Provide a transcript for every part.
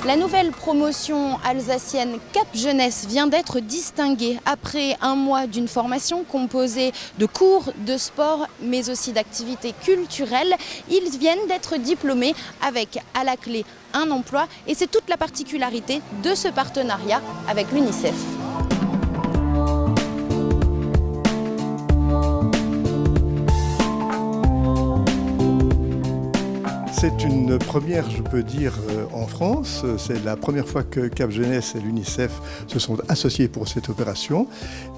La nouvelle promotion alsacienne Cap Jeunesse vient d'être distinguée après un mois d'une formation composée de cours, de sport, mais aussi d'activités culturelles. Ils viennent d'être diplômés avec à la clé un emploi et c'est toute la particularité de ce partenariat avec l'UNICEF. C'est une première, je peux dire, en France. C'est la première fois que Cap Jeunesse et l'UNICEF se sont associés pour cette opération.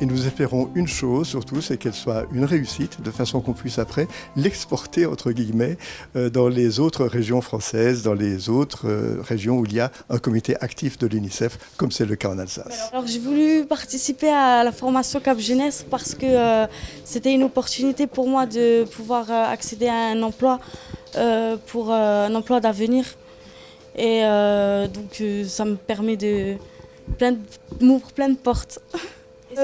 Et nous espérons une chose, surtout, c'est qu'elle soit une réussite, de façon qu'on puisse après l'exporter, entre guillemets, dans les autres régions françaises, dans les autres régions où il y a un comité actif de l'UNICEF, comme c'est le cas en Alsace. Alors j'ai voulu participer à la formation Cap Jeunesse parce que c'était une opportunité pour moi de pouvoir accéder à un emploi. Pour un emploi d'avenir et donc ça me permet m'ouvre plein de portes.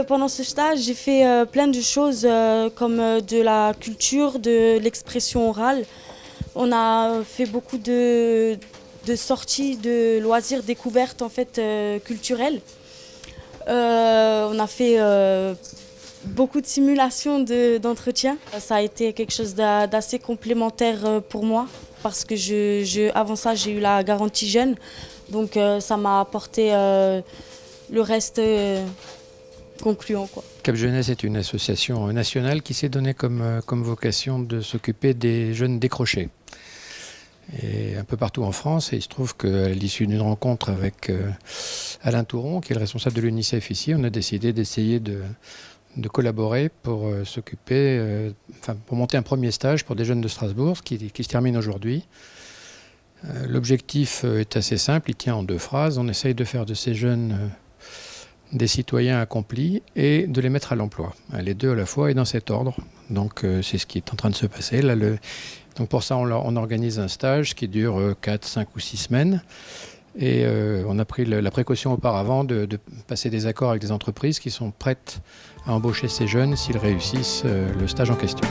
Pendant ce stage, j'ai fait plein de choses comme de la culture, de l'expression orale. On a fait beaucoup de sorties, de loisirs, découvertes en fait culturelles. On a fait beaucoup de simulations d'entretien. Ça a été quelque chose d'assez complémentaire pour moi parce que avant ça, j'ai eu la garantie jeune. Donc ça m'a apporté le reste concluant, quoi. Cap Jeunesse est une association nationale qui s'est donnée comme vocation de s'occuper des jeunes décrochés. Et un peu partout en France, et il se trouve qu'à l'issue d'une rencontre avec Alain Touron, qui est le responsable de l'UNICEF ici, on a décidé d'essayer de collaborer pour pour monter un premier stage pour des jeunes de Strasbourg qui se termine aujourd'hui. L'objectif est assez simple, il tient en 2 phrases. On essaye de faire de ces jeunes des citoyens accomplis et de les mettre à l'emploi. Les 2 à la fois et dans cet ordre. Donc c'est ce qui est en train de se passer. Là, donc pour ça, on organise un stage qui dure 4, 5 ou 6 semaines. Et on a pris la précaution auparavant de passer des accords avec des entreprises qui sont prêtes à embaucher ces jeunes s'ils réussissent le stage en question.